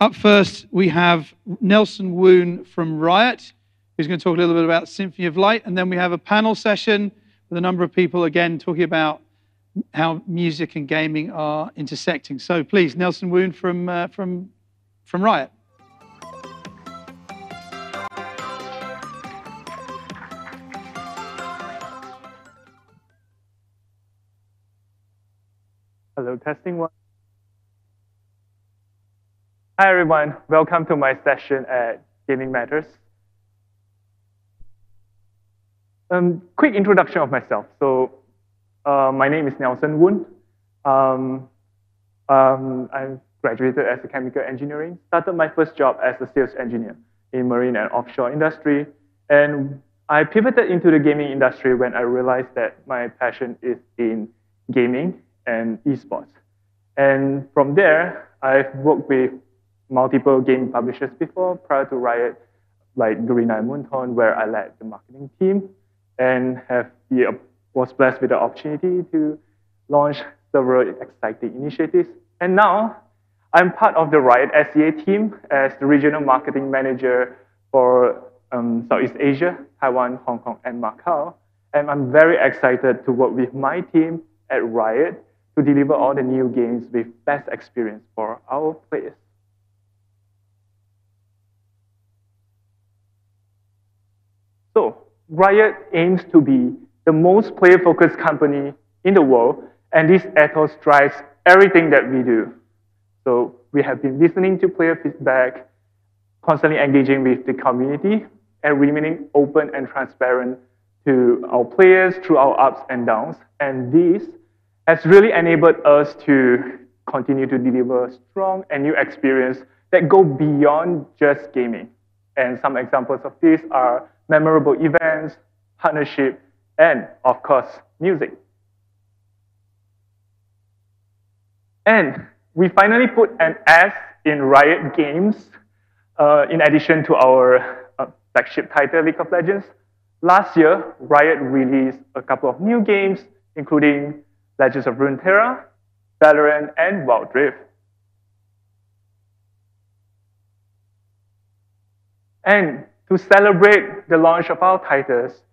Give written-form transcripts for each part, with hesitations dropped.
Up first, we have Nelson Woon from Riot, who's going to talk a little bit about Symphony of Life, and then we have a panel session with a number of people, again, talking about how music and gaming are intersecting. So please, Nelson Woon from Riot. Hello, testing one. Hi, everyone. Welcome to my session at Gaming Matters. Quick introduction of myself. So, my name is Nelson Woon. I graduated as a chemical engineering. Started my first job as a sales engineer in marine and offshore industry. And I pivoted into the gaming industry when I realized that my passion is in gaming and esports. And from there, I've worked with multiple game publishers before, prior to Riot, like Garena and Moonton, where I led the marketing team and was blessed with the opportunity to launch several exciting initiatives. And now, I'm part of the Riot SEA team as the regional marketing manager for Southeast Asia, Taiwan, Hong Kong, and Macau. And I'm very excited to work with my team at Riot to deliver all the new games with best experience for our players. So, Riot aims to be the most player-focused company in the world, and this ethos drives everything that we do. So, we have been listening to player feedback, constantly engaging with the community, and remaining open and transparent to our players through our ups and downs. And this has really enabled us to continue to deliver strong and new experience that go beyond just gaming. And some examples of these are memorable events, partnership, and of course, music. And we finally put an S in Riot Games, in addition to our flagship title, League of Legends. Last year, Riot released a couple of new games, including Legends of Runeterra, Valorant, and Wild Rift. And to celebrate the launch of our titles,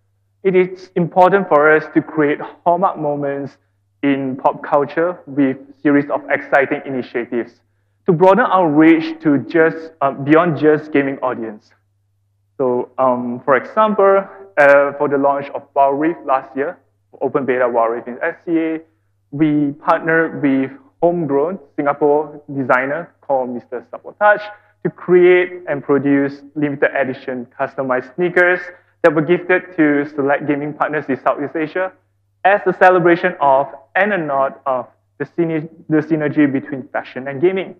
it is important for us to create hallmark moments in pop culture with a series of exciting initiatives to broaden our reach to just beyond just gaming audience. So, for example, for the launch of Wild Rift last year, open beta Wild Rift in SCA, we partnered with homegrown Singapore designer called Mr. Sabotage to create and produce limited edition customized sneakers that were gifted to select gaming partners in Southeast Asia as a celebration of and a nod of the synergy between fashion and gaming.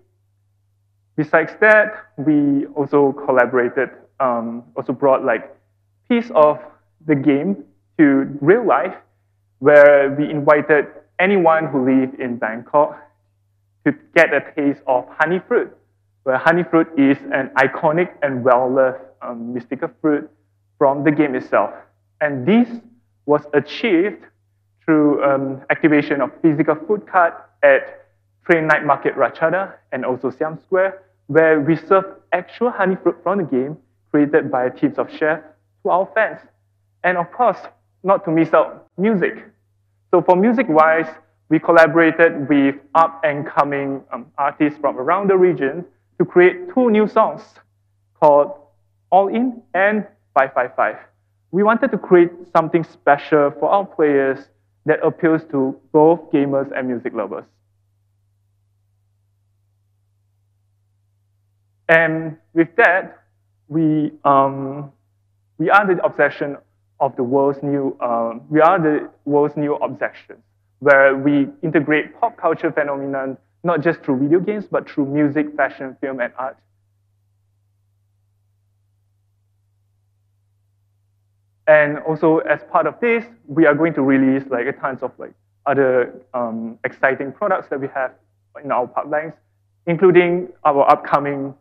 Besides that, we also collaborated, also brought like piece of the game to real life, where we invited anyone who lived in Bangkok to get a taste of honey fruit, where honey fruit is an iconic and well-loved mystical fruit from the game itself. And this was achieved through activation of physical food cart at Tran Night Market Ratchada and also Siam Square, where we serve actual honey fruit from the game created by teams of chefs to our fans. And of course, not to miss out music. So for music-wise, we collaborated with up-and-coming artists from around the region to create 2 new songs called All In and 555. We wanted to create something special for our players that appeals to both gamers and music lovers. And with that, we are the obsession of the world's new, obsession, where we integrate pop culture phenomenon not just through video games, but through music, fashion, film, and art. And also, as part of this, we are going to release like a tons of like other exciting products that we have in our pipelines, including our upcoming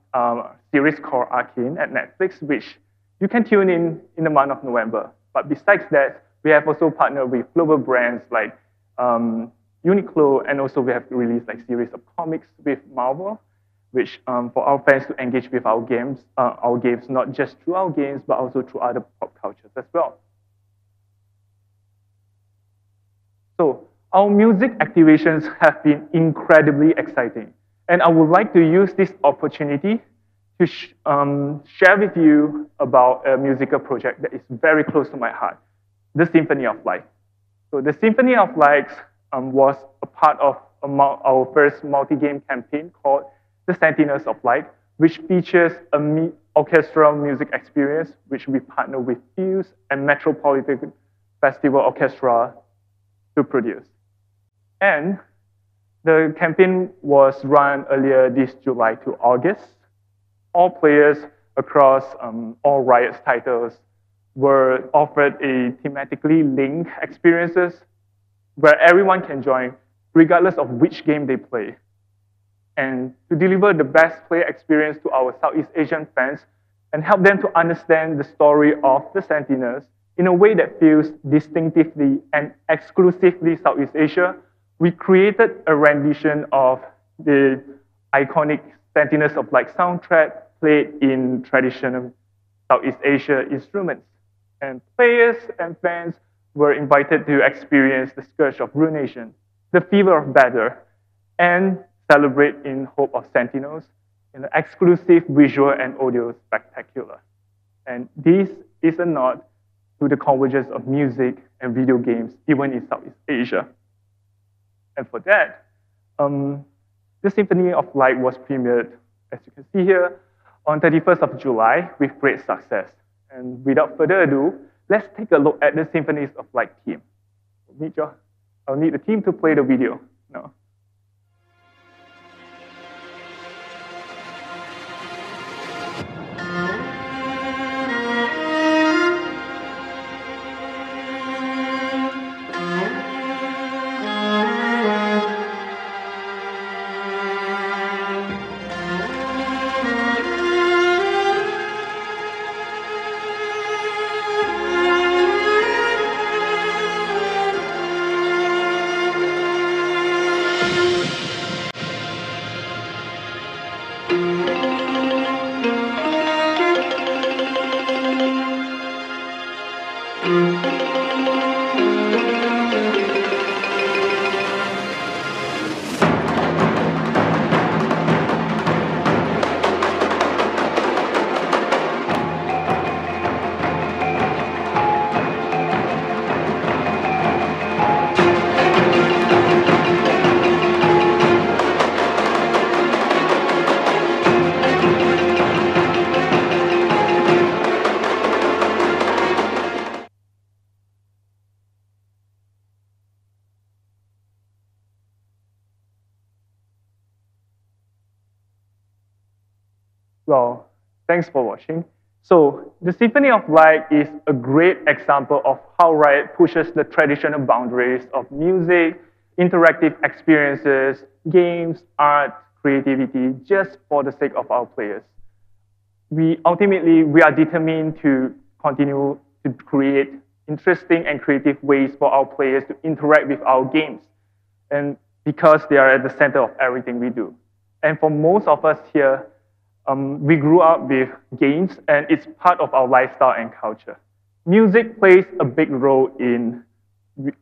series called Arcane at Netflix, which you can tune in the month of November. But besides that, we have also partnered with global brands like Uniqlo, and also we have released like series of comics with Marvel, which for our fans to engage with our games, not just through our games, but also through other pop cultures as well. So our music activations have been incredibly exciting. And I would like to use this opportunity to share with you about a musical project that is very close to my heart, the Symphony of Life. So the Symphony of Life was a part of our first multi-game campaign called the Sentinels of Light, which features an orchestral music experience, which we partner with Fuse and Metropolitan Festival Orchestra to produce. And the campaign was run earlier this July to August. All players across all Riot's titles were offered a thematically linked experiences where everyone can join regardless of which game they play. And to deliver the best player experience to our Southeast Asian fans and help them to understand the story of the Sentinels in a way that feels distinctively and exclusively Southeast Asia, we created a rendition of the iconic Sentinels of Light soundtrack played in traditional Southeast Asia instruments. And players and fans were invited to experience the Scourge of Ruination, the Fever of Battle, and celebrate in hope of Sentinels in an exclusive visual and audio spectacular. And this is a nod to the convergence of music and video games, even in Southeast Asia. And for that, the Symphony of Light was premiered, as you can see here, on 31st of July with great success. And without further ado, let's take a look at the Symphonies of Light team. I'll need the team to play the video now. Well, thanks for watching. So the Symphony of Light is a great example of how Riot pushes the traditional boundaries of music, interactive experiences, games, art, creativity, just for the sake of our players. We are determined to continue to create interesting and creative ways for our players to interact with our games, and because they are at the center of everything we do. And for most of us here, we grew up with games, and it's part of our lifestyle and culture. Music plays a big role in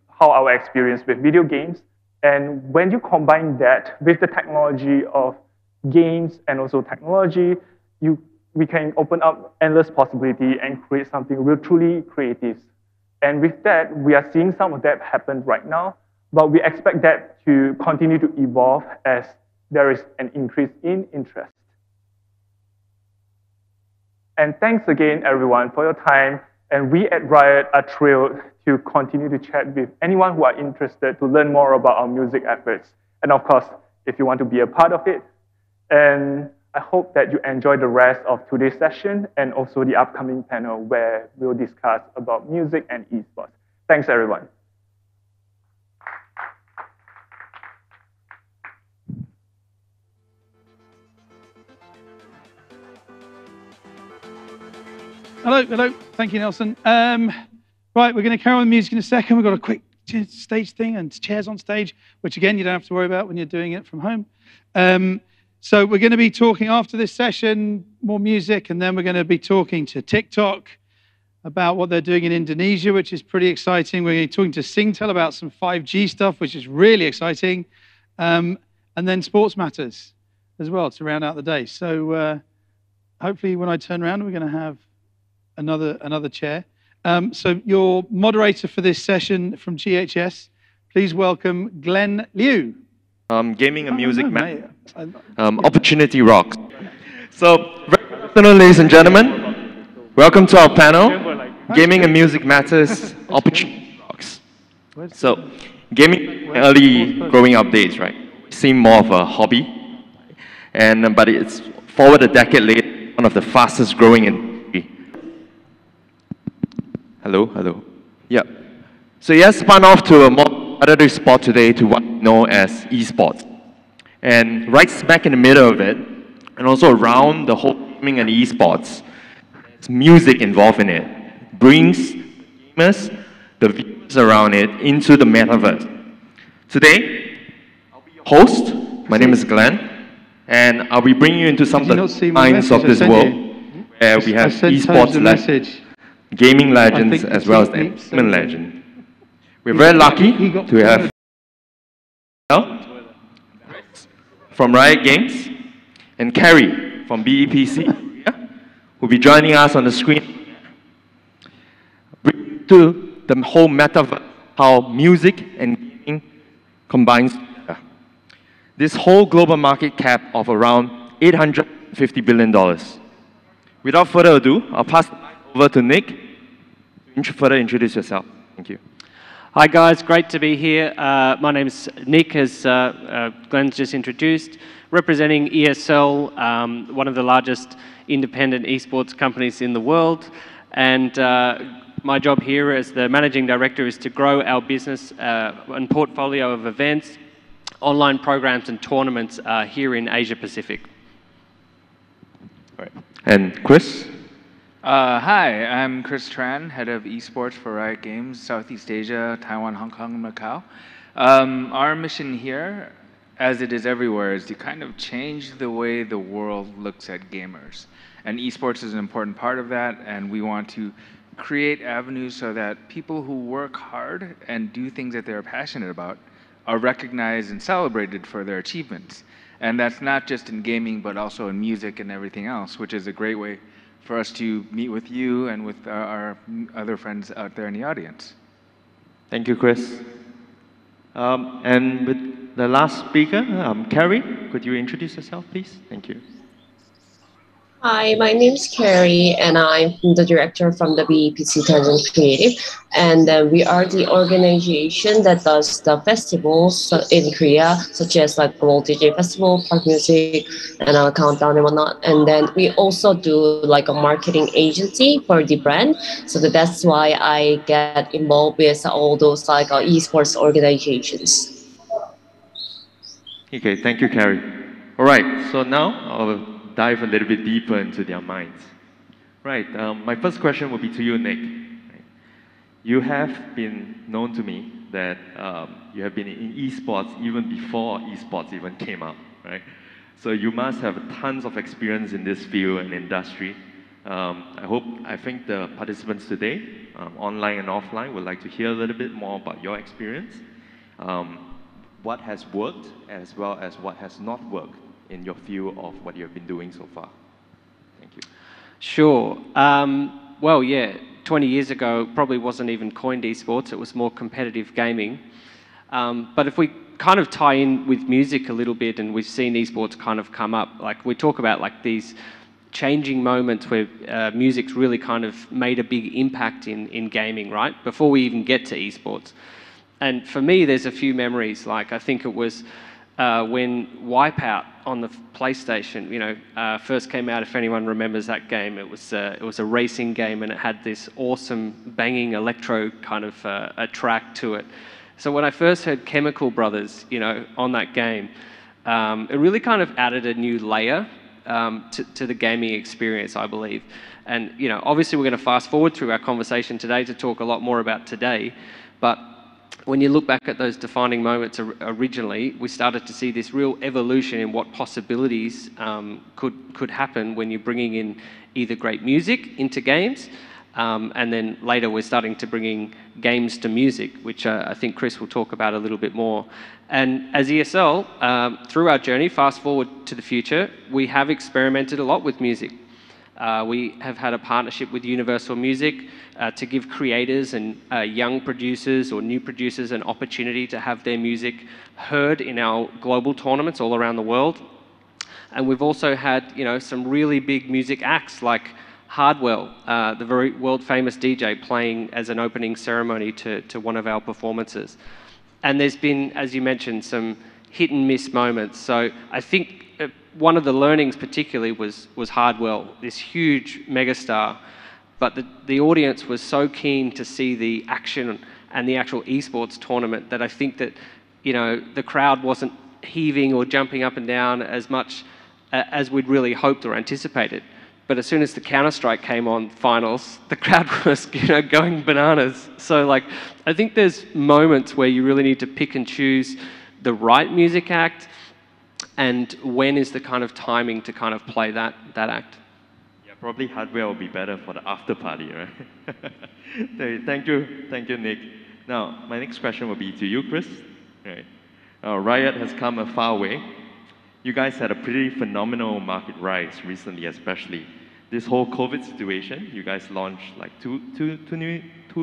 how our experience with video games, and when you combine that with the technology of games and also technology, we can open up endless possibility and create something real truly creative. And with that, we are seeing some of that happen right now, but we expect that to continue to evolve as there is an increase in interest. And thanks again, everyone, for your time. And we at Riot are thrilled to continue to chat with anyone who are interested to learn more about our music efforts. And of course, if you want to be a part of it. And I hope that you enjoy the rest of today's session and also the upcoming panel where we'll discuss about music and esports. Thanks, everyone. Hello. Thank you, Nelson. Right, we're going to carry on with music in a second. We've got a quick stage thing and chairs on stage, which again, you don't have to worry about when you're doing it from home. So we're going to be talking after this session, more music, and then we're going to be talking to TikTok about what they're doing in Indonesia, which is pretty exciting. We're going to be talking to Singtel about some 5G stuff, which is really exciting. And then sports matters as well to round out the day. So hopefully when I turn around, we're going to have another chair. So your moderator for this session from GHS, please welcome Glen Liu. Gaming and music, opportunity rocks. So, good afternoon, ladies and gentlemen. Welcome to our panel, Gaming and Music Matters, Opportunity Rocks. So, gaming early growing up days, right? Seemed more of a hobby, but it's forward a decade later, one of the fastest growing industry. Hello. Yeah. So, yes, spun off to a more competitive sport today to what we know as esports. And right smack in the middle of it, and also around the whole gaming and esports, there's music involved in it. Brings gamers, the viewers around it, into the metaverse. Today, I'll be your host. My name is Glen, and I'll be bringing you into some of the minds of this world, where we have esports legends, gaming legends, as well as entertainment legends. We're very lucky to have from Riot Games and Carrie from BEPC who will be joining us on the screen to the whole metaverse, how music and gaming combines together. This whole global market cap of around $850 billion. Without further ado, I'll pass the mic over to Nick to further introduce yourself. Thank you. Hi guys, great to be here. My name is Nick, as Glen's just introduced, representing ESL, one of the largest independent esports companies in the world. And my job here as the managing director is to grow our business and portfolio of events, online programs and tournaments here in Asia Pacific. All right. And Chris? Hi, I'm Chris Tran, head of Esports for Riot Games, Southeast Asia, Taiwan, Hong Kong, and Macau. Our mission here, as it is everywhere, is to kind of change the way the world looks at gamers. And esports is an important part of that, and we want to create avenues so that people who work hard and do things that they're passionate about are recognized and celebrated for their achievements. And that's not just in gaming, but also in music and everything else, which is a great way for us to meet with you and with our other friends out there in the audience. Thank you, Chris. And with the last speaker, Carrie, could you introduce yourself, please? Thank you. Hi, my name is Carrie, and I'm the director from the BEPC Tran Creative. And we are the organization that does the festivals in Korea, such as like World DJ Festival, Park Music, and Countdown and whatnot. And then we also do like a marketing agency for the brand. So that's why I get involved with all those like esports organizations. Okay, thank you, Carrie. All right, so now I'll dive a little bit deeper into their minds. Right, my first question will be to you, Nick. You have been known to me that you have been in esports even before esports even came out, right? So you must have tons of experience in this field and industry. I think the participants today, online and offline, would like to hear a little bit more about your experience, what has worked as well as what has not worked in your view of what you have been doing so far. Thank you. Sure. Well, yeah, 20 years ago, probably wasn't even coined esports. It was more competitive gaming. But if we kind of tie in with music a little bit, and we've seen esports kind of come up, like we talk about like these changing moments where music's really kind of made a big impact in gaming, right? Before we even get to esports. And for me, there's a few memories. Like I think it was when Wipeout on the PlayStation, first came out. If anyone remembers that game, it was a racing game, and it had this awesome banging electro kind of a track to it. So when I first heard Chemical Brothers, on that game, it really kind of added a new layer to the gaming experience, I believe. And obviously we're going to fast forward through our conversation today to talk a lot more about today, but when you look back at those defining moments originally, we started to see this real evolution in what possibilities could happen when you're bringing in either great music into games, and then later we're starting to bringing games to music, which I think Chris will talk about a little bit more. And as ESL, through our journey, fast forward to the future, we have experimented a lot with music. We have had a partnership with Universal Music to give creators and young producers or new producers an opportunity to have their music heard in our global tournaments all around the world. And we've also had, some really big music acts like Hardwell, the very world-famous DJ, playing as an opening ceremony to one of our performances. And there's been, as you mentioned, some hit and miss moments. So I think one of the learnings particularly was Hardwell, this huge megastar, but the audience was so keen to see the action and the actual esports tournament that I think that, the crowd wasn't heaving or jumping up and down as much as we'd really hoped or anticipated. But as soon as the Counter-Strike came on finals, the crowd was, going bananas. So, I think there's moments where you really need to pick and choose the right music act, and when is the kind of timing to kind of play that act. Yeah, probably hardware will be better for the after party, right? Thank you, Nick. Now, my next question will be to you, Chris. Right. Riot has come a far way. You guys had a pretty phenomenal market rise recently, especially. This whole COVID situation, you guys launched like three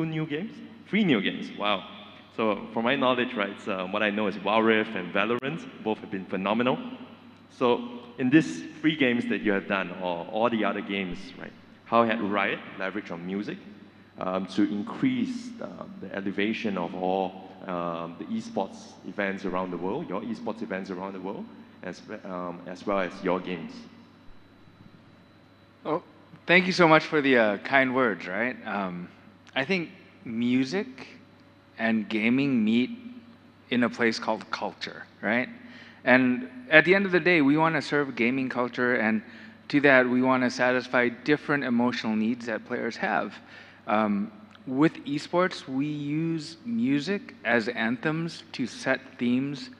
new games. Wow. So from my knowledge, right, what I know is Wild Rift and Valorant, both have been phenomenal. So in these 3 games that you have done, or all the other games, right, how had Riot leveraged on music to increase the elevation of all the esports events around the world, your esports events around the world, as well as your games? Oh, thank you so much for the kind words, right? I think music and gaming meet in a place called culture, right? And at the end of the day, we want to serve gaming culture, and to that, we want to satisfy different emotional needs that players have. With esports, we use music as anthems to set themes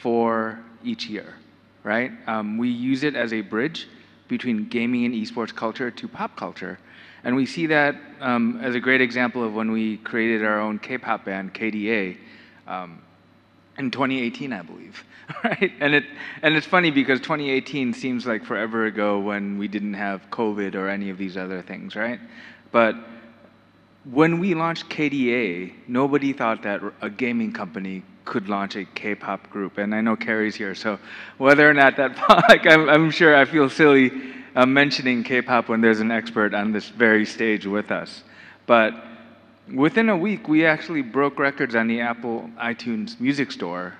for each year, right? We use it as a bridge between gaming and esports culture to pop culture. And we see that as a great example of when we created our own K-pop band, KDA, in 2018, I believe, right? And it's funny because 2018 seems like forever ago when we didn't have COVID or any of these other things, right? But when we launched KDA, nobody thought that a gaming company could launch a K-pop group. And I know Carrie's here, so whether or not that, I'm sure I feel silly mentioning K-pop when there's an expert on this very stage with us. But within a week, we actually broke records on the Apple iTunes Music Store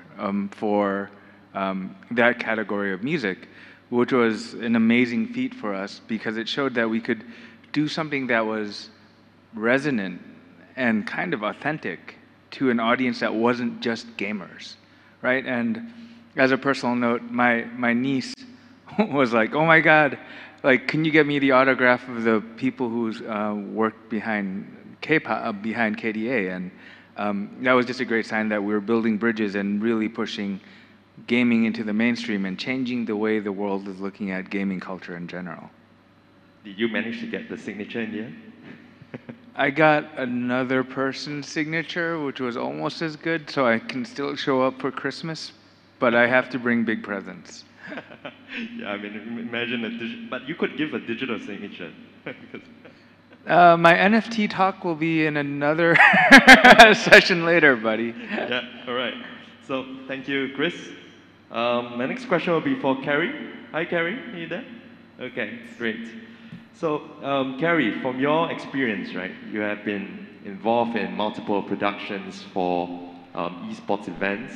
for that category of music, which was an amazing feat for us because it showed that we could do something that was resonant and kind of authentic to an audience that wasn't just gamers, right? And as a personal note, my niece was like, "Oh my God, like, can you get me the autograph of the people who's worked behind K-pop, behind KDA?" And that was just a great sign that we were building bridges and really pushing gaming into the mainstream and changing the way the world is looking at gaming culture in general. Did you manage to get the signature in the end? I got another person's signature, which was almost as good, so I can still show up for Christmas, but I have to bring big presents. Yeah, I mean, imagine but you could give a digital signature. My NFT talk will be in another session later, buddy. Yeah, all right. So thank you, Chris. My next question will be for Carrie. Hi, Carrie, are you there? Okay, great. So, Carrie, from your experience, right, you have been involved in multiple productions for esports events,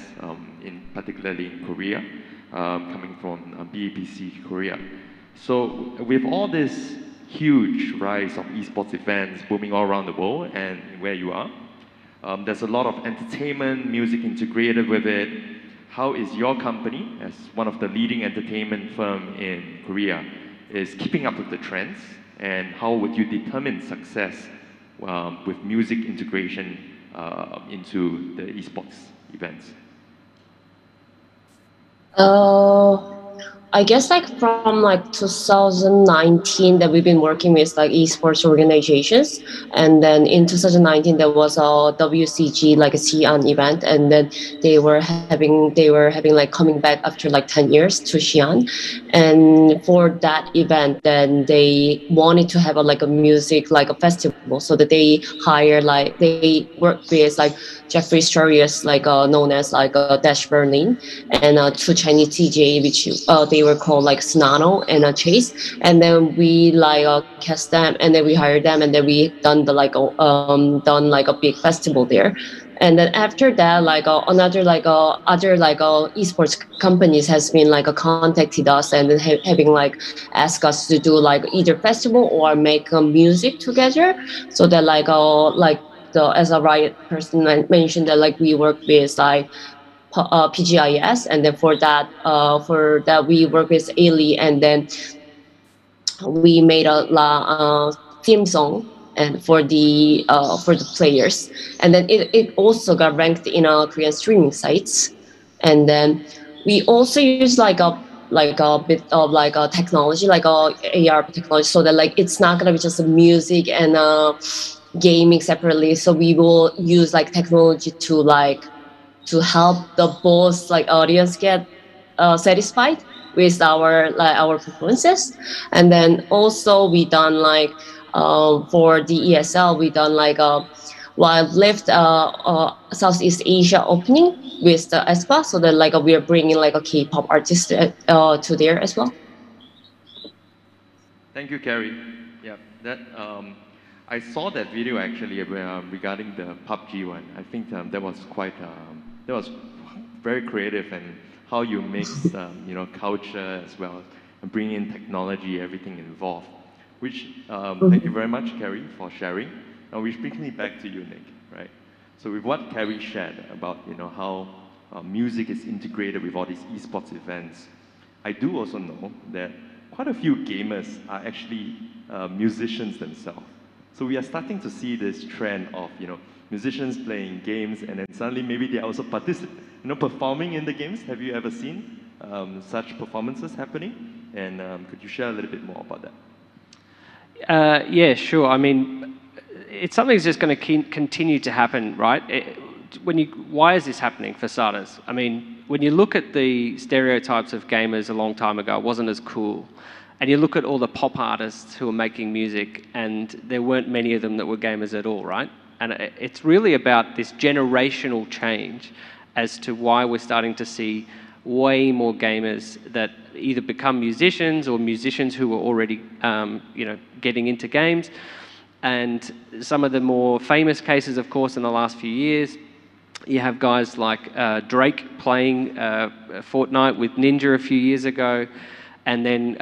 in particularly in Korea, coming from BEPC Korea. So, with all this huge rise of esports events booming all around the world and where you are, there's a lot of entertainment, music integrated with it. How is your company, as one of the leading entertainment firm in Korea, is keeping up with the trends, and how would you determine success with music integration into the esports events? I guess like from like 2019 that we've been working with like esports organizations, and then in 2019 there was a WCG like a Xi'an event, and then they were having like coming back after like 10 years to Xi'an, and for that event then they wanted to have a like a music like a festival, so that they hire like they work with like Jeffrey Storius like known as like Dash Berlin, and two Chinese TJ, which they were called like Snano and Chase. And then we like cast them, and then we hired them, and then we done the like done like a big festival there. And then after that, like another like other like esports companies has been like contacted us, and then having like asked us to do like either festival or make music together, so that like the as a Riot person mentioned that like we work with like PGIS, and then for that we work with Ali, and then we made a theme song and for the players, and then it also got ranked in Korean streaming sites, and then we also use like a bit of like a technology like AR technology, so that like it's not gonna be just music and gaming separately. So we will use like technology to help the both like audience get satisfied with our performances. And then also we done like for the ESL we done like a wild lift Southeast Asia opening with the ESPA, so that like we are bringing like a K-pop artist to there as well. Thank you, Carrie. Yeah, that I saw that video actually regarding the PUBG one. I think that was quite that was very creative, and how you mix culture as well and bring in technology, everything involved. Which thank you very much, Carrie, for sharing. Now which brings me back to you, Nick. Right. So with what Carrie shared about how music is integrated with all these esports events, I do also know that quite a few gamers are actually musicians themselves. So we are starting to see this trend of musicians playing games, and then suddenly maybe they are also performing in the games. Have you ever seen such performances happening? And could you share a little bit more about that? Yeah, sure. I mean, it's something that's just going to continue to happen, right? Why is this happening for starters? I mean, when you look at the stereotypes of gamers a long time ago, it wasn't as cool. And you look at all the pop artists who are making music, and there weren't many of them that were gamers at all, right? And it's really about this generational change as to why we're starting to see way more gamers that either become musicians or musicians who were already, getting into games. And some of the more famous cases, of course, in the last few years, you have guys like Drake playing Fortnite with Ninja a few years ago. And then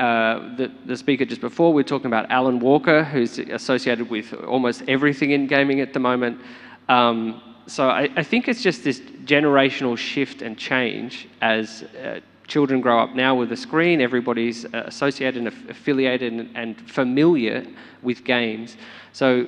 the speaker just before, we were talking about Alan Walker, who's associated with almost everything in gaming at the moment. So I think it's just this generational shift and change as children grow up now with a screen. Everybody's associated and affiliated and familiar with games. So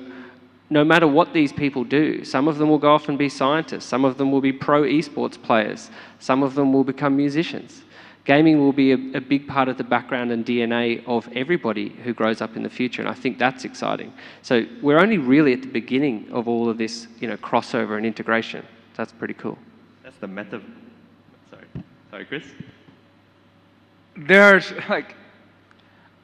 no matter what these people do, some of them will go off and be scientists. Some of them will be pro esports players. Some of them will become musicians. Gaming will be a big part of the background and DNA of everybody who grows up in the future, and I think that's exciting. So we're only really at the beginning of all of this, crossover and integration. That's pretty cool. That's the meta. Sorry, Chris. There's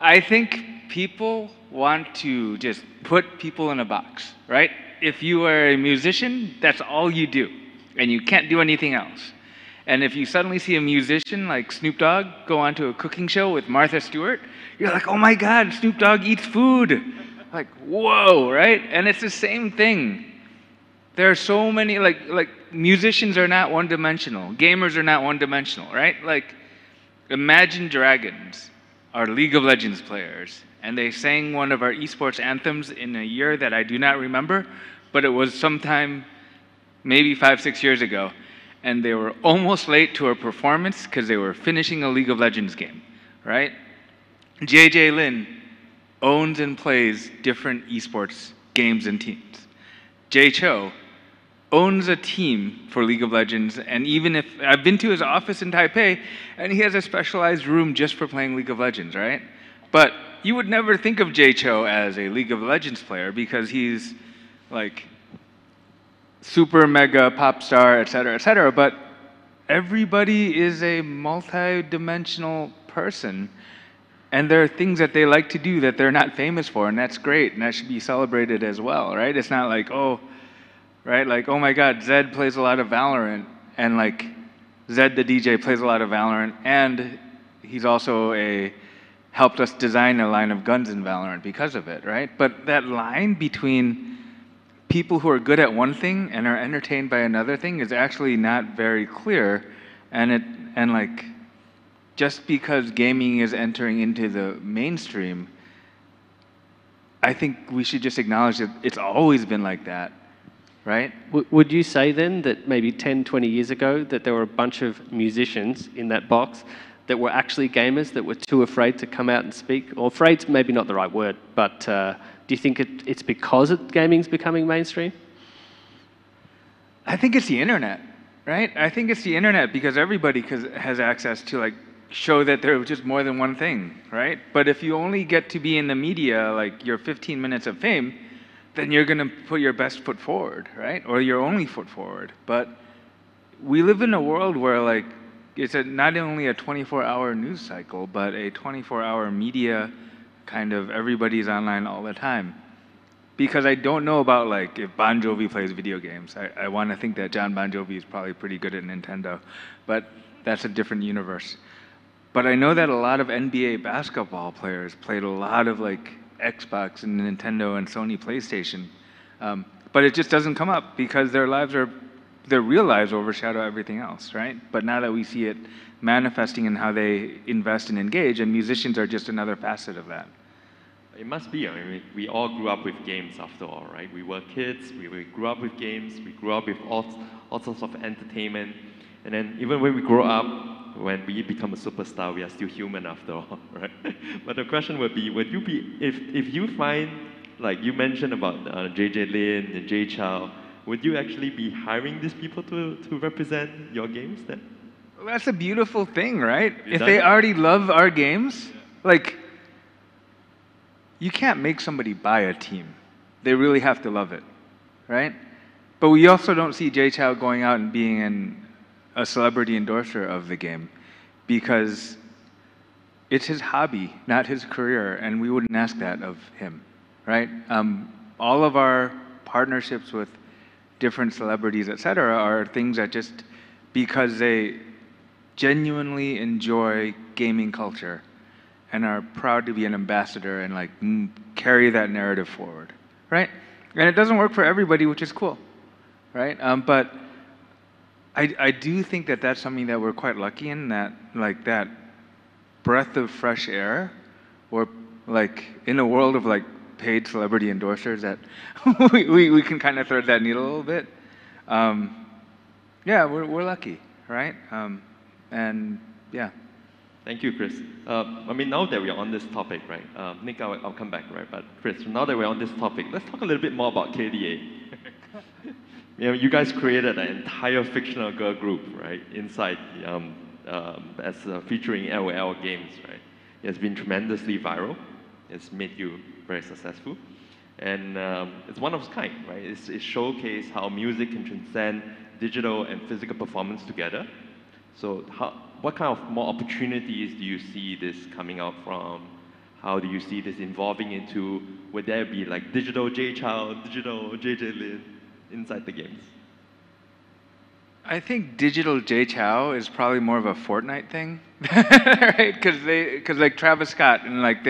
I think people want to just put people in a box, right? If you are a musician, that's all you do, and you can't do anything else. And if you suddenly see a musician like Snoop Dogg go onto a cooking show with Martha Stewart, you're like, oh my God, Snoop Dogg eats food. Like, whoa, right? And it's the same thing. There are so many, like musicians are not one-dimensional. Gamers are not one-dimensional, right? Like, Imagine Dragons are League of Legends players, and they sang one of our esports anthems in a year that I do not remember, but it was sometime maybe 5-6 years ago. And they were almost late to a performance because they were finishing a League of Legends game, right? JJ Lin owns and plays different esports games and teams. Jay Cho owns a team for League of Legends, and even if I've been to his office in Taipei, and he has a specialized room just for playing League of Legends, right? But you would never think of Jay Cho as a League of Legends player because he's like super mega pop star, et cetera, but everybody is a multi-dimensional person, and there are things that they like to do that they're not famous for, and that's great, and that should be celebrated as well, right? It's not like, oh, right, like, oh my God, Zed plays a lot of Valorant, and like, Zed the DJ plays a lot of Valorant, and he's also helped us design a line of guns in Valorant because of it, right? But that line between people who are good at one thing and are entertained by another thing is actually not very clear, and like, just because gaming is entering into the mainstream, I think we should just acknowledge that it's always been like that, right? Would you say then that maybe 10, 20 years ago that there were a bunch of musicians in that box that were actually gamers that were too afraid to come out and speak? Or afraid's maybe not the right word, but do you think it's because gaming's becoming mainstream? I think it's the internet, right? I think it's the internet because everybody has access to like show that there's just more than one thing, right? But if you only get to be in the media like your 15 minutes of fame, then you're going to put your best foot forward, right? Or your only foot forward. But we live in a world where like it's not only a 24-hour news cycle, but a 24-hour media kind of everybody's online all the time. Because I don't know about like if Bon Jovi plays video games. I want to think that John Bon Jovi is probably pretty good at Nintendo, but that's a different universe. But I know that a lot of NBA basketball players played a lot of like Xbox and Nintendo and Sony PlayStation, but it just doesn't come up because their real lives overshadow everything else, right? But now that we see it manifesting in how they invest and engage, and musicians are just another facet of that. It must be. I mean, we all grew up with games after all, right? We were kids. We grew up with games. We grew up with all sorts of entertainment. And then even when we grow up, when we become a superstar, we are still human after all, right? But the question would be, if you find, like you mentioned about JJ Lin and Jay Chow, would you actually be hiring these people to represent your games then? Well, that's a beautiful thing, right? If they already love our games, like, you can't make somebody buy a team. They really have to love it, right? But we also don't see Jay Chow going out and being a celebrity endorser of the game because it's his hobby, not his career, and we wouldn't ask that of him, right? All of our partnerships with different celebrities, et cetera, are things that just because they genuinely enjoy gaming culture and are proud to be an ambassador and like carry that narrative forward, right? And it doesn't work for everybody, which is cool, right? But I do think that that's something that we're quite lucky in, that like that breath of fresh air, or like in a world of like paid celebrity endorsers, that we can kind of thread that needle a little bit. Yeah, we're lucky, right? And yeah. Thank you, Chris. I mean, now that we're on this topic, right? Nick, I'll come back, right? But Chris, now that we're on this topic, let's talk a little bit more about KDA. You guys created an entire fictional girl group, right? Inside, featuring LOL games, right? It's been tremendously viral. It's made you very successful, and it's one of its kind, right? It showcased how music can transcend digital and physical performance together. So what kind of more opportunities do you see this coming out from? How do you see this evolving into, would there be like digital Jay Chow, digital JJ Lin inside the games? I think digital Jay Chow is probably more of a Fortnite thing, right? Because like Travis Scott and like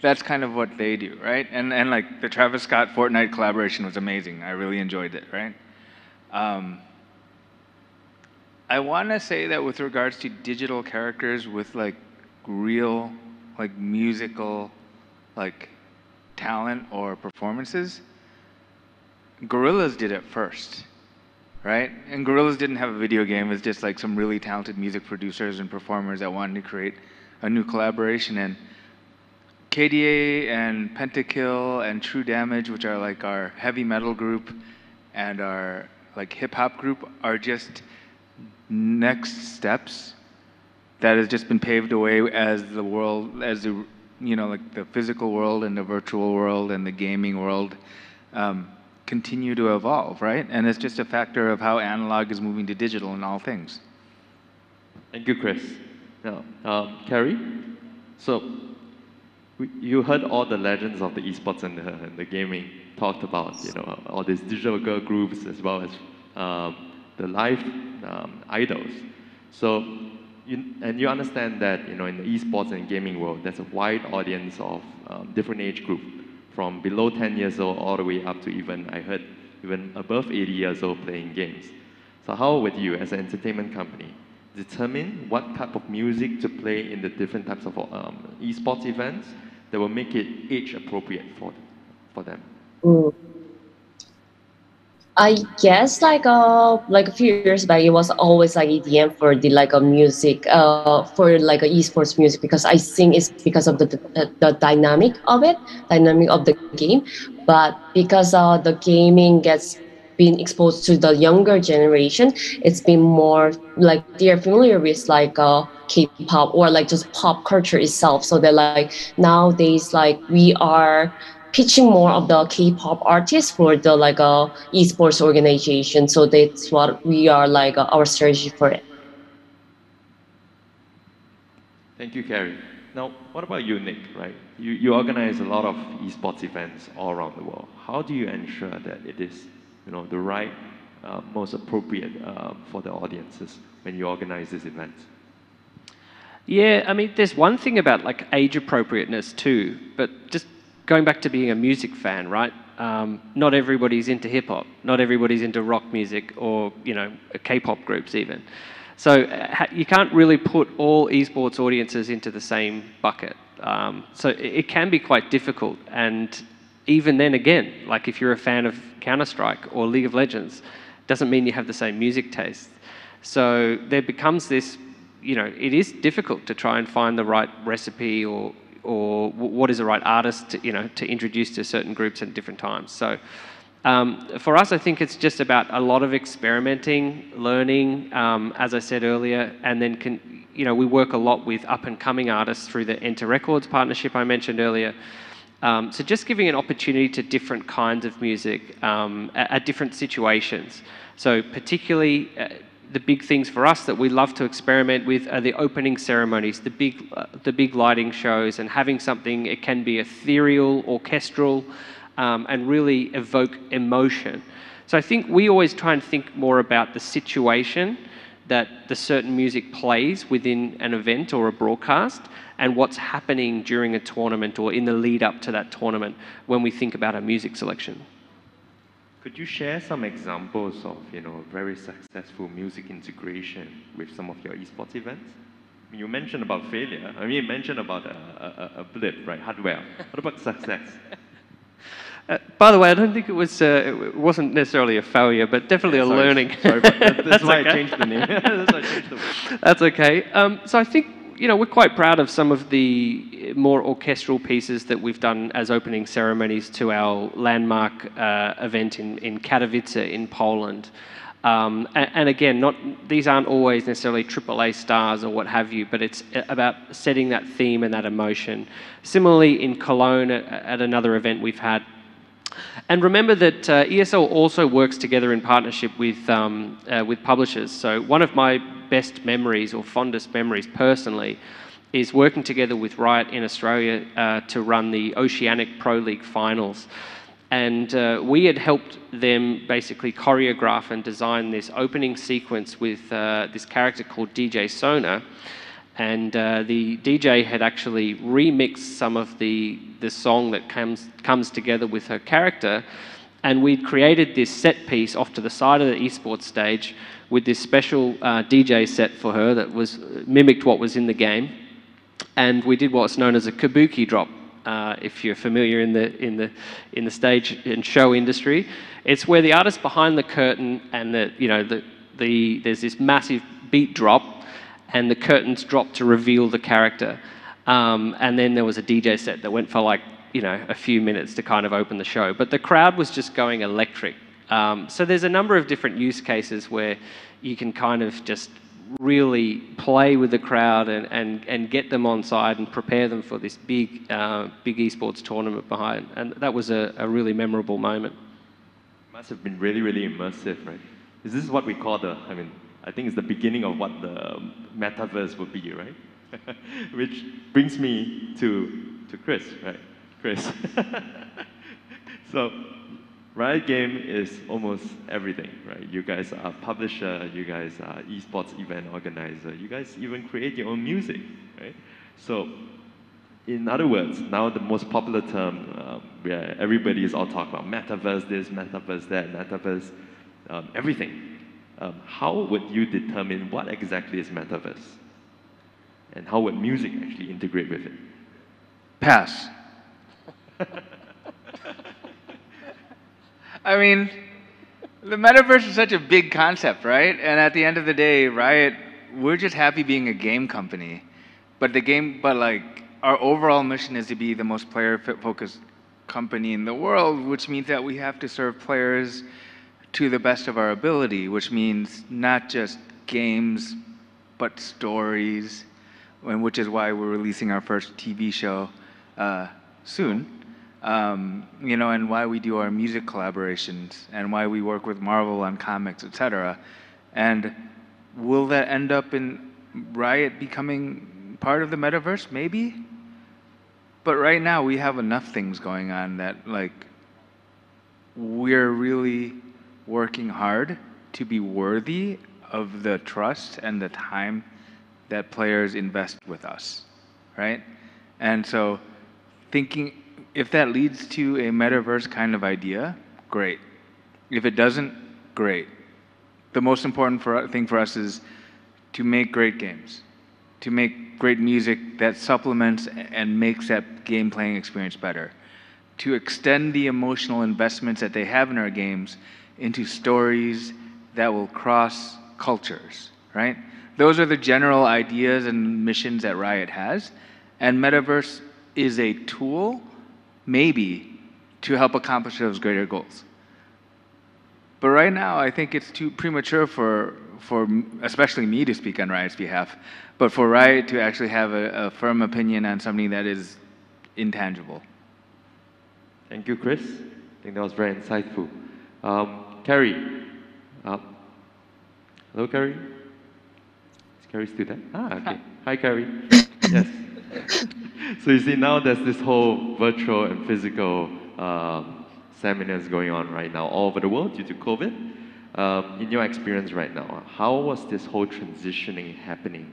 that's kind of what they do, right? And like the Travis Scott Fortnite collaboration was amazing. I really enjoyed it, right? I want to say that with regards to digital characters with like real like musical like talent or performances, Gorillaz did it first, right? And Gorillaz didn't have a video game. It was just like some really talented music producers and performers that wanted to create a new collaboration. And KDA and Pentakill and True Damage, which are like our heavy metal group, and our like hip hop group are just next steps that has just been paved away as the world, as the, like the physical world and the virtual world and the gaming world continue to evolve, right? And it's just a factor of how analog is moving to digital in all things. Thank you, Chris. Now, Carrie, so you heard all the legends of the esports and the gaming talked about, all these digital girl groups as well as the live idols. So, you understand that, in the esports and gaming world, there's a wide audience of different age group, from below 10 years old all the way up to even, I heard, even above 80 years old playing games. So how would you, as an entertainment company, determine what type of music to play in the different types of esports events that will make it age appropriate for them? I guess like a few years back, it was always like EDM for the music for like a esports music, because I think it's because of the dynamic of it, dynamic of the game. But because the gaming gets been exposed to the younger generation, it's been more like they're familiar with like K-pop or like just pop culture itself. So they're like nowadays like we are pitching more of the K-pop artists for the like esports organization. So that's what we are like our strategy for it. Thank you, Carrie. Now, what about you, Nick, right? You organize a lot of esports events all around the world. How do you ensure that it is, the right, most appropriate for the audiences when you organize these events? Yeah, I mean, there's one thing about like age appropriateness too, but just going back to being a music fan, right? Not everybody's into hip hop, not everybody's into rock music or, K-pop groups even. So you can't really put all esports audiences into the same bucket. So it can be quite difficult. And even then again, like if you're a fan of Counter-Strike or League of Legends, doesn't mean you have the same music taste. So there becomes this, it is difficult to try and find the right recipe or what is the right artist to introduce to certain groups at different times. So for us, I think it's just about a lot of experimenting, learning, as I said earlier, and then we work a lot with up-and-coming artists through the Enter Records partnership I mentioned earlier. So just giving an opportunity to different kinds of music at different situations. So particularly the big things for us that we love to experiment with are the opening ceremonies, the big lighting shows, and having something, it can be ethereal, orchestral, and really evoke emotion. So I think we always try and think more about the situation that the certain music plays within an event or a broadcast and what's happening during a tournament or in the lead up to that tournament when we think about a music selection. Could you share some examples of, very successful music integration with some of your esports events? You mentioned about failure. You mentioned about a blip, right? Hardware. What about success? By the way, I don't think it wasn't necessarily a failure, but definitely a learning. Sorry, but that's why I changed the name. That's why I changed the word. That's okay. So I think, we're quite proud of some of the more orchestral pieces that we've done as opening ceremonies to our landmark event in Katowice in Poland. And again, these aren't always necessarily AAA stars or what have you, but it's about setting that theme and that emotion. Similarly, in Cologne, at another event we've had. And remember that ESL also works together in partnership with publishers. So one of my best memories or fondest memories personally is working together with Riot in Australia to run the Oceanic Pro League finals. And we had helped them basically choreograph and design this opening sequence with this character called DJ Sona. And the DJ had actually remixed some of the song that comes together with her character, and we'd created this set piece off to the side of the esports stage with this special DJ set for her that was mimicked what was in the game, and we did what's known as a kabuki drop. If you're familiar in the stage and show industry, it's where the artist behind the curtain and there's this massive beat drop, and the curtains drop to reveal the character. And then there was a DJ set that went for a few minutes to kind of open the show. But the crowd was just going electric. So there's a number of different use cases where you can kind of just really play with the crowd and get them on side and prepare them for this big esports tournament behind. And that was a really memorable moment. Must have been really, really immersive, right? Is this what we call I think it's the beginning of what the metaverse would be, right? Which brings me to Chris, right? Chris. So, Riot Game is almost everything, right? You guys are a publisher, you guys are esports event organizer, you guys even create your own music, right? So, in other words, now the most popular term where everybody is all talking about metaverse this, metaverse that, metaverse everything. How would you determine what exactly is metaverse? And how would music actually integrate with it? Pass. I mean, the metaverse is such a big concept, right? And at the end of the day, Riot, we're just happy being a game company. But like, our overall mission is to be the most player-focused company in the world, which means that we have to serve players to the best of our ability, which means not just games, but stories, and which is why we're releasing our first TV show soon. You know, and why we do our music collaborations, and why we work with Marvel on comics, etc. And will that end up in Riot becoming part of the metaverse? Maybe. But right now we have enough things going on that, like, we're really working hard to be worthy of the trust and the time that players invest with us, right? And so thinking, if that leads to a metaverse kind of idea, great. If it doesn't, great. The most important thing for us is to make great games, to make great music that supplements and makes that game playing experience better, to extend the emotional investments that they have in our games into stories that will cross cultures, right? Those are the general ideas and missions that Riot has, and metaverse is a tool, maybe, to help accomplish those greater goals. But right now, I think it's too premature for especially me to speak on Riot's behalf, but for Riot to actually have a firm opinion on something that is intangible. Thank you, Chris. I think that was very insightful. Carrie. Hello, Carrie. Is Carrie still there? Okay. Hi, Carrie. Yes. So you see, now there's this whole virtual and physical seminars going on right now all over the world due to COVID. In your experience right now, how was this whole transitioning happening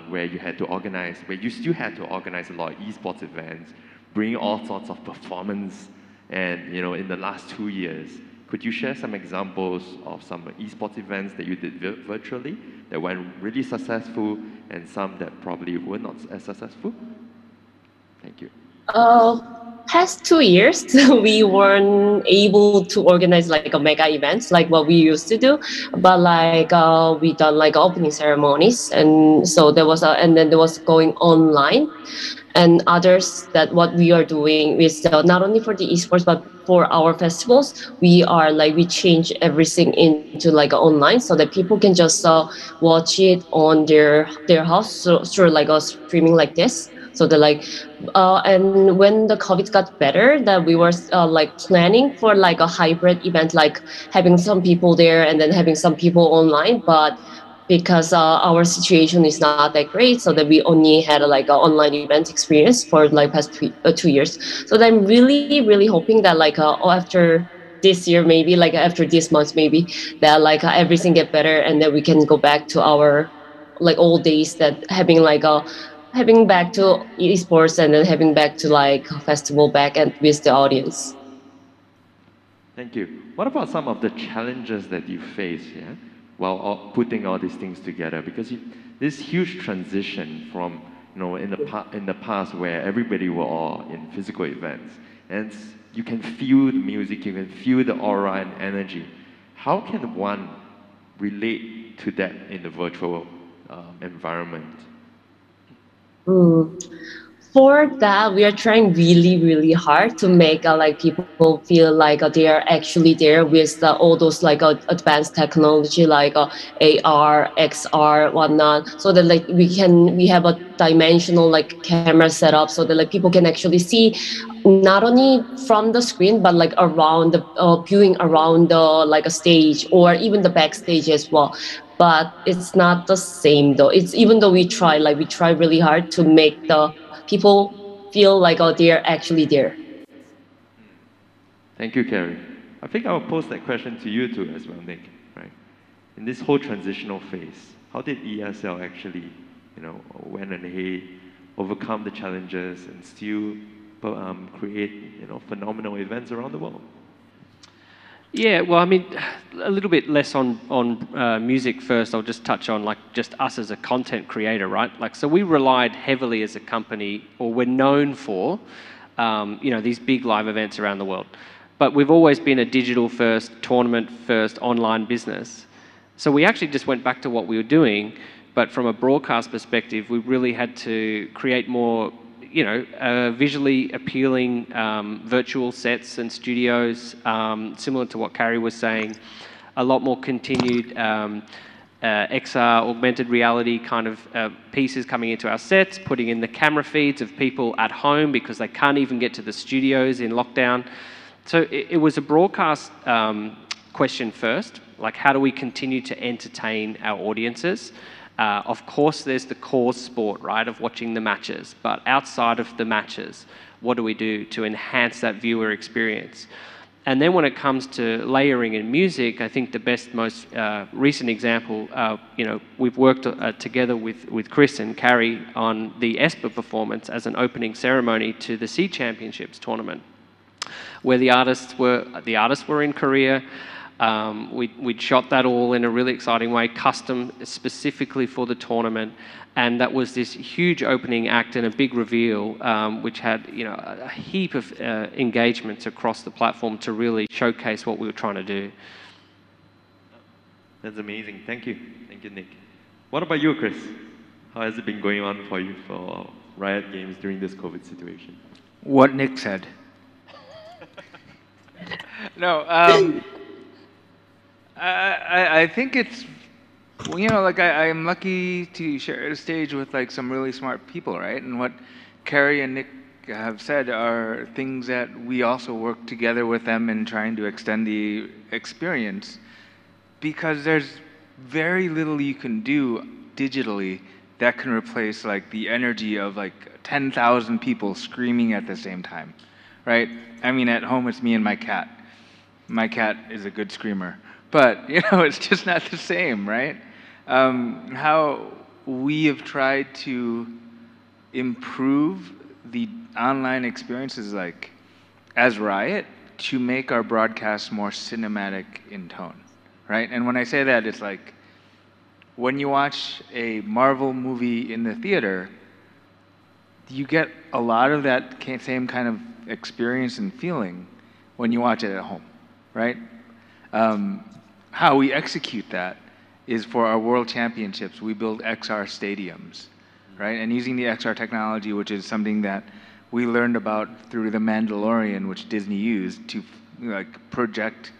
where you still had to organize a lot of esports events, bring all sorts of performance, and in the last 2 years, could you share some examples of some esports events that you did virtually that went really successful and some that probably were not as successful? Thank you. Past 2 years, we weren't able to organize like a mega events like what we used to do, but like we done like opening ceremonies, and so and then there was going online, and others that what we are doing is not only for the esports but for our festivals, we change everything into like online so that people can just watch it on their house through like a streaming like this. So and when the COVID got better, that we were planning for like a hybrid event, like having some people there and then having some people online. But because our situation is not that great, so that we only had like an online event experience for like past 2 years. So I'm really, really hoping that after this year, maybe like after this month, maybe that everything get better and that we can go back to our like old days, that having back to esports and then having back to like festival back and with the audience. Thank you. What about some of the challenges that you face, while putting all these things together? Because this huge transition from, in the past where everybody were all in physical events, and you can feel the music, you can feel the aura and energy. How can one relate to that in the virtual environment? For that, we are trying really, really hard to make like people feel like they are actually there with all those like advanced technology like AR, XR, whatnot, so that like we have a dimensional like camera setup so that like people can actually see not only from the screen but like around the viewing around the like a stage or even the backstage as well. But it's not the same though. It's even though we try really hard to make the people feel like they're actually there. Thank you, Carrie. I think I'll pose that question to you too as well, Nick. Right? In this whole transitional phase, how did ESL actually, went ahead, overcome the challenges, and still create, phenomenal events around the world? Yeah, well, I mean, a little bit less on music first. I'll just touch on like just us as a content creator, right? Like, so we relied heavily as a company, or we're known for, these big live events around the world. But we've always been a digital first, tournament first, online business. So we actually just went back to what we were doing, but from a broadcast perspective, we really had to create more visually appealing virtual sets and studios, similar to what Carrie was saying, a lot more continued XR, augmented reality kind of pieces coming into our sets, putting in the camera feeds of people at home because they can't even get to the studios in lockdown. So it was a broadcast question first, like how do we continue to entertain our audiences? Of course, there's the core sport, right, of watching the matches. But outside of the matches, what do we do to enhance that viewer experience? And then when it comes to layering in music, I think the best, most recent example, we've worked together with Chris and Carrie on the Esper performance as an opening ceremony to the Sea Championships tournament, where the artists were in Korea. We'd shot that all in a really exciting way, custom specifically for the tournament, and that was this huge opening act and a big reveal, which had a heap of engagements across the platform to really showcase what we were trying to do. That's amazing. Thank you, Nick. What about you, Chris? How has it been going on for you for Riot Games during this COVID situation? What Nick said. No. I think it's, like I'm lucky to share a stage with like some really smart people, right? And what Carrie and Nick have said are things that we also work together with them in trying to extend the experience, because there's very little you can do digitally that can replace like the energy of like 10,000 people screaming at the same time, right? I mean, at home it's me and my cat. My cat is a good screamer. But, it's just not the same, right? How we have tried to improve the online experiences, like, as Riot, to make our broadcasts more cinematic in tone, right? And when I say that, it's like, when you watch a Marvel movie in the theater, you get a lot of that same kind of experience and feeling when you watch it at home, right? How we execute that is for our world championships, we build XR stadiums, right? And using the XR technology, which is something that we learned about through The Mandalorian, which Disney used to project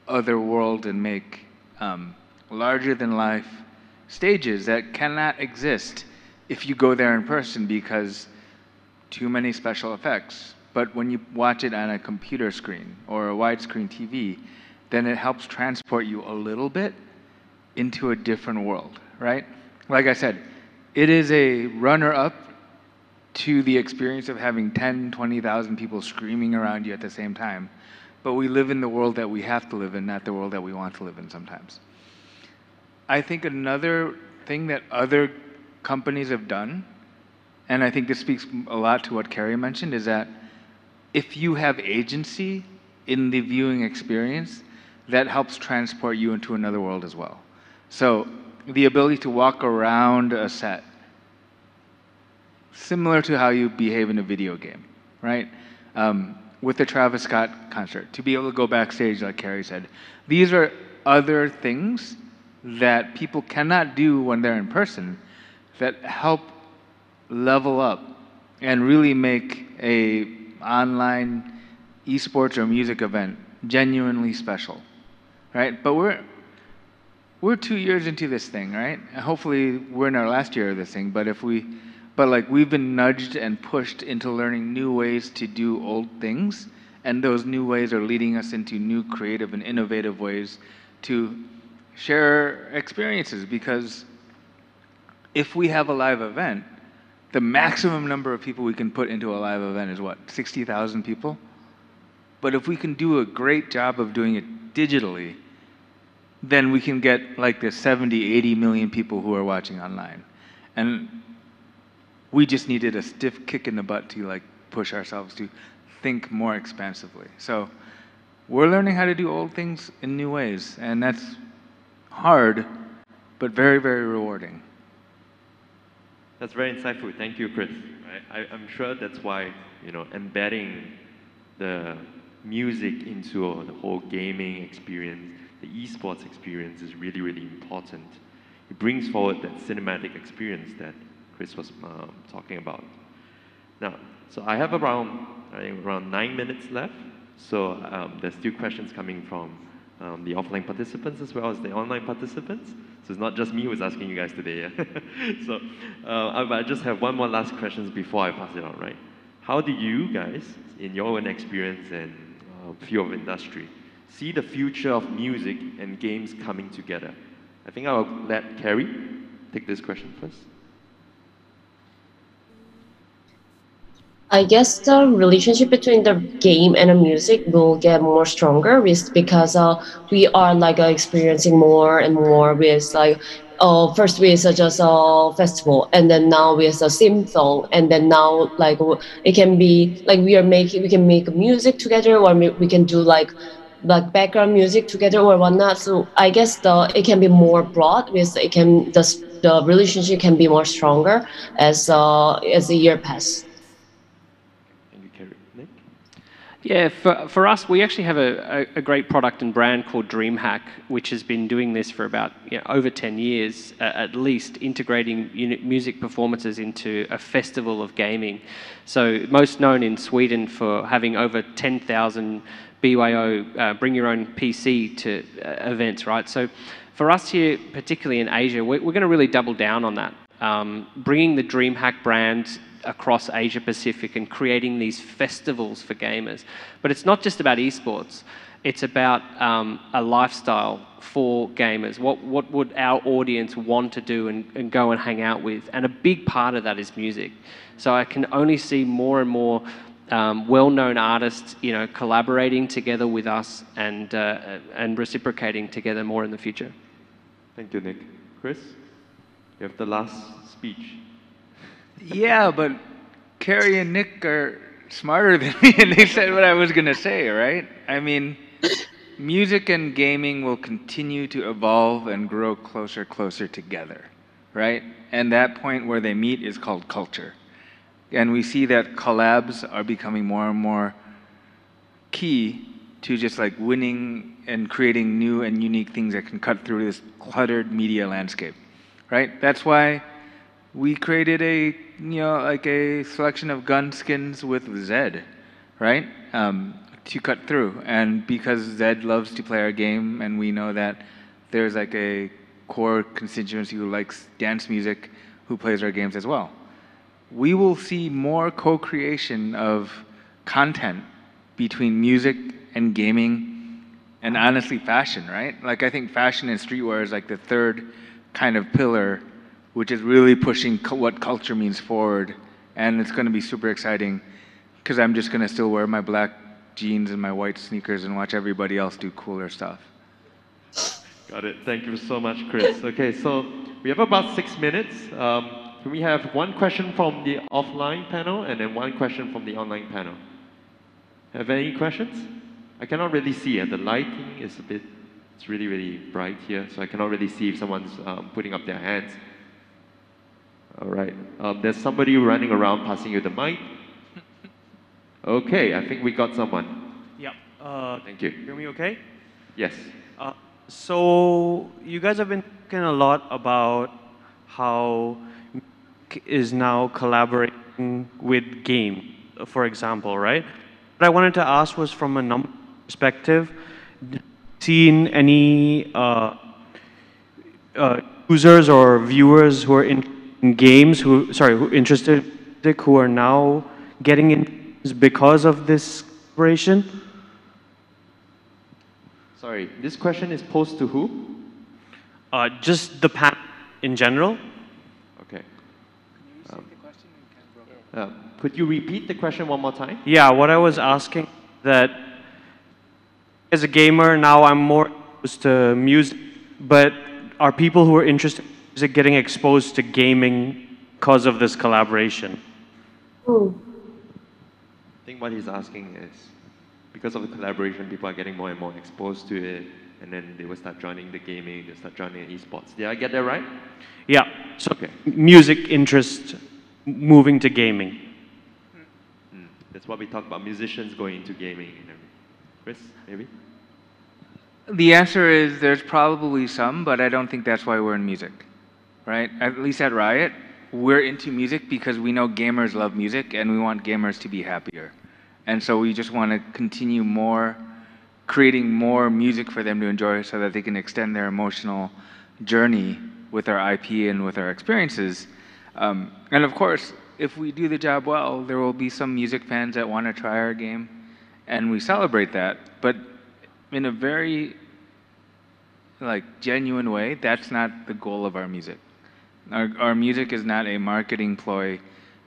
other world and make larger than life stages that cannot exist if you go there in person because too many special effects. But when you watch it on a computer screen or a widescreen TV, then it helps transport you a little bit into a different world, right? Like I said, it is a runner-up to the experience of having 10, 20,000 people screaming around you at the same time. But we live in the world that we have to live in, not the world that we want to live in sometimes. I think another thing that other companies have done, and I think this speaks a lot to what Carrie mentioned, is that if you have agency in the viewing experience, that helps transport you into another world as well. So the ability to walk around a set, similar to how you behave in a video game, right? With the Travis Scott concert, to be able to go backstage, like Carrie said. These are other things that people cannot do when they're in person that help level up and really make a online esports or music event genuinely special, right? But we're 2 years into this thing, right? And hopefully we're in our last year of this thing, but like we've been nudged and pushed into learning new ways to do old things, and those new ways are leading us into new creative and innovative ways to share experiences, because if we have a live event, the maximum number of people we can put into a live event is what, 60,000 people? But if we can do a great job of doing it digitally, then we can get like the 70, 80 million people who are watching online. And we just needed a stiff kick in the butt to like push ourselves to think more expansively. So we're learning how to do old things in new ways, and that's hard, but very, very rewarding. That's very insightful. Thank you, Chris. I'm sure that's why, embedding the music into the whole gaming experience, the esports experience is really, really important. It brings forward that cinematic experience that Chris was talking about. Now, so I have around 9 minutes left. So there's 2 questions coming from the offline participants as well as the online participants. So it's not just me who's asking you guys today. Yeah? So I just have one more last question before I pass it on, right? How do you guys, in your own experience and field of industry, see the future of music and games coming together? I think I'll let Carrie take this question first. I guess the relationship between the game and the music will get more stronger because we are like experiencing more and more with like first with just a festival, and then now with a Symphony, and then now like it can be like we can make music together, or we can do like background music together or whatnot. So I guess it can be more broad with the relationship can be more stronger as the year passes. Yeah, for us, we actually have a great product and brand called Dreamhack, which has been doing this for about over 10 years, at least, integrating music performances into a festival of gaming. So most known in Sweden for having over 10,000 BYO, bring your own PC to events, right? So for us here, particularly in Asia, we're going to really double down on that, bringing the Dreamhack brand across Asia Pacific and creating these festivals for gamers. But it's not just about esports. It's about a lifestyle for gamers. What would our audience want to do and go and hang out with? And a big part of that is music. So I can only see more and more well-known artists, collaborating together with us and reciprocating together more in the future. Thank you, Nick. Chris, you have the last speech. Yeah, but Carrie and Nick are smarter than me, and they said what I was going to say, right? I mean, music and gaming will continue to evolve and grow closer together, right? And that point where they meet is called culture. And we see that collabs are becoming more and more key to just like winning and creating new and unique things that can cut through this cluttered media landscape, right? That's why we created a selection of gun skins with Zed, right? To cut through. And because Zed loves to play our game, and we know that there's like a core constituency who likes dance music, who plays our games as well. We will see more co-creation of content between music and gaming and honestly fashion, right? Like I think fashion and streetwear is like the third kind of pillar, which is really pushing what culture means forward. And it's going to be super exciting because I'm just going to still wear my black jeans and my white sneakers and watch everybody else do cooler stuff. Got it. Thank you so much, Chris. Okay, so we have about 6 minutes. Can we have one question from the offline panel and then one question from the online panel? Have any questions? I cannot really see it. The lighting is it's really, really bright here, so I cannot really see if someone's putting up their hands. All right. There's somebody running around passing you the mic. Okay, I think we got someone. Yeah. Thank you. Hear me okay? Yes. So you guys have been talking a lot about how is now collaborating with game, for example, right? What I wanted to ask was from a number perspective, seen any users or viewers who are in games who interested in music who are now getting in because of this collaboration? Sorry, this question is posed to who? Just the panel in general. Okay. Could you repeat the question one more time? Yeah, what I was asking that as a gamer now I'm more exposed to music, but are people who are interested in music getting exposed to gaming because of this collaboration? Hmm. I think what he's asking is, because of the collaboration, people are getting more and more exposed to it, and then they will start joining the gaming, they start joining esports. Did I get that right? Yeah, so Okay. music interest moving to gaming. That's what we talk about, musicians going into gaming and everything. Chris, maybe? The answer is there's probably some, but I don't think that's why we're in music, right? At least at Riot, we're into music because we know gamers love music and we want gamers to be happier. And so we just want to continue creating more music for them to enjoy so that they can extend their emotional journey with our IP and with our experiences. And of course, if we do the job well, there will be some music fans that want to try our game, and we celebrate that. But in a very genuine way, that's not the goal of our music. Our music is not a marketing ploy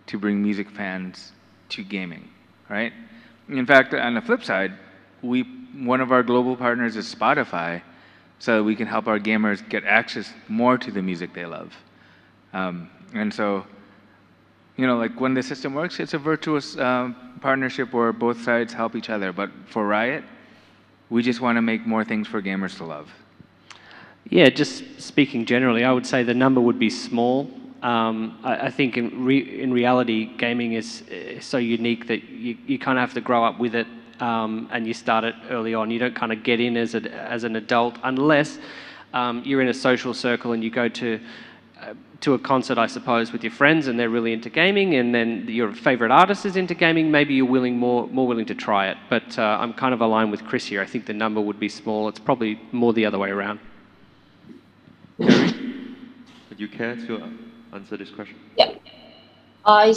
to bring music fans to gaming, right? In fact, on the flip side, one of our global partners is Spotify, so that we can help our gamers get access more to the music they love. And so, when the system works, it's a virtuous partnership where both sides help each other. But for Riot, we just want to make more things for gamers to love. Yeah, just speaking generally, I would say the number would be small. I think in reality, gaming is so unique that you kind of have to grow up with it, and you start it early on. You don't kind of get in as an adult unless you're in a social circle and you go to a concert, I suppose, with your friends, and they're really into gaming, and then your favorite artist is into gaming. Maybe you're more willing to try it. But I'm kind of aligned with Chris here. I think the number would be small. It's probably more the other way around. Would you care to answer this question? Yeah. I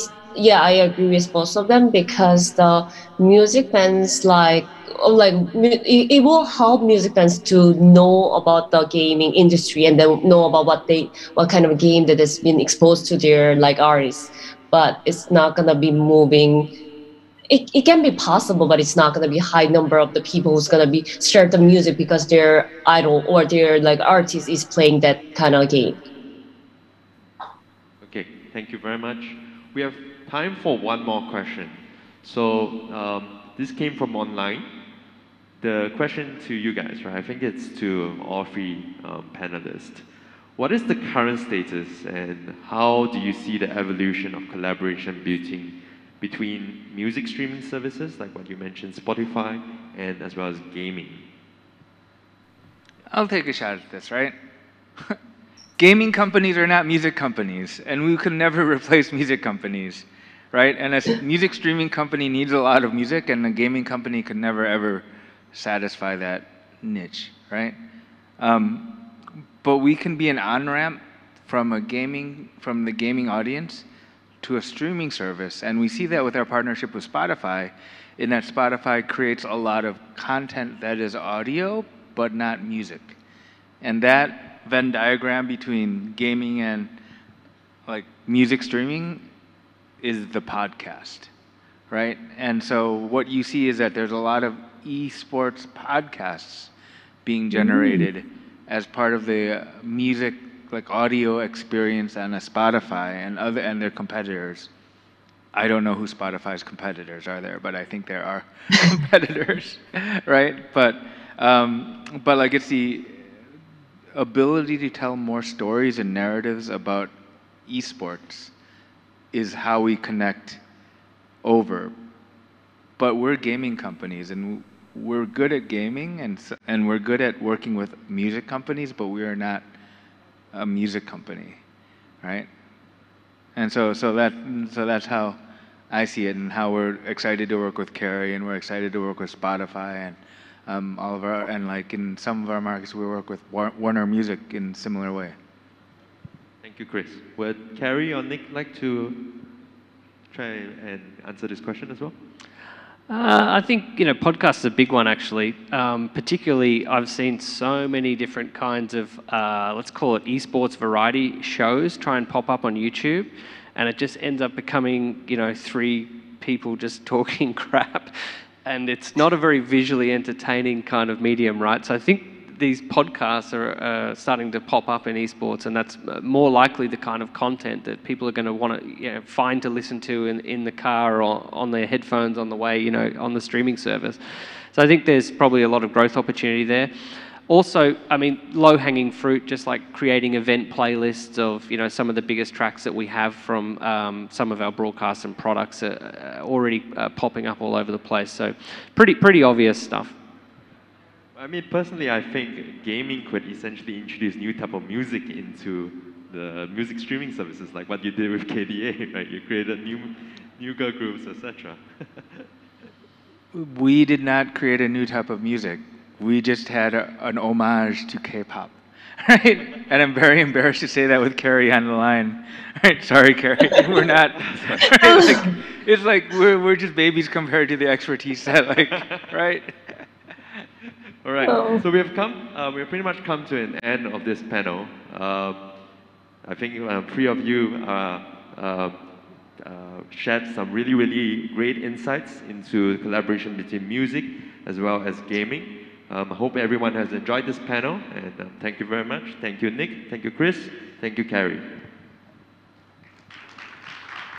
agree with both of them because the music fans it will help music fans to know about the gaming industry and then know about what kind of game that has been exposed to their artists. But it's not gonna be moving. It can be possible, but it's not gonna be high number of the people who's gonna be start the music because their idol or their artist is playing that kind of game. Okay, thank you very much. We have time for one more question. So this came from online. The question to you guys, right? I think it's to all three panelists. What is the current status and how do you see the evolution of collaboration between music streaming services, like what you mentioned, Spotify, and as well as gaming? I'll take a shot at this, right? Gaming companies are not music companies, and we could never replace music companies, right? And a music streaming company needs a lot of music, and a gaming company could never, ever satisfy that niche, right? But we can be an on-ramp from the gaming audience to a streaming service, and we see that with our partnership with Spotify, in that Spotify creates a lot of content that is audio, but not music. And that Venn diagram between gaming and music streaming is the podcast, right? And so what you see is that there's a lot of esports podcasts being generated as part of the music audio experience on a Spotify and their competitors. I don't know who Spotify's competitors are there, but I think there are competitors, right? But it's the ability to tell more stories and narratives about esports is how we connect over. But we're gaming companies, and we're good at gaming, and we're good at working with music companies, but we are not a music company, right? And so that's how I see it, and how we're excited to work with Carrie, and we're excited to work with Spotify, and all of our, and like in some of our markets we work with Warner Music in similar way. Thank you, Chris. Would Carrie or Nick like to try and answer this question as well? I think podcasts is a big one actually. Particularly, I've seen so many different kinds of let's call it esports variety shows try and pop up on YouTube, and it just ends up becoming 3 people just talking crap, and it's not a very visually entertaining kind of medium, right? So I think these podcasts are starting to pop up in esports, and that's more likely the kind of content that people are going to want to find to listen to in the car or on their headphones on the way, on the streaming service. So I think there's probably a lot of growth opportunity there. Also, I mean, low-hanging fruit, just like creating event playlists of some of the biggest tracks that we have from some of our broadcasts and products are already popping up all over the place. So pretty obvious stuff. I mean, personally, I think gaming could essentially introduce new type of music into the music streaming services, like what you did with KDA, right? You created new girl groups, etc. We did not create a new type of music. We just had an homage to K-pop, right? And I'm very embarrassed to say that with Carrie on the line. Right? Sorry, Carrie, we're not. It's like we're just babies compared to the expertise that, right? All right, so we have pretty much come to an end of this panel. I think 3 of you shared some really great insights into the collaboration between music as well as gaming. I hope everyone has enjoyed this panel, and thank you very much. Thank you, Nick. Thank you, Chris. Thank you, Carrie.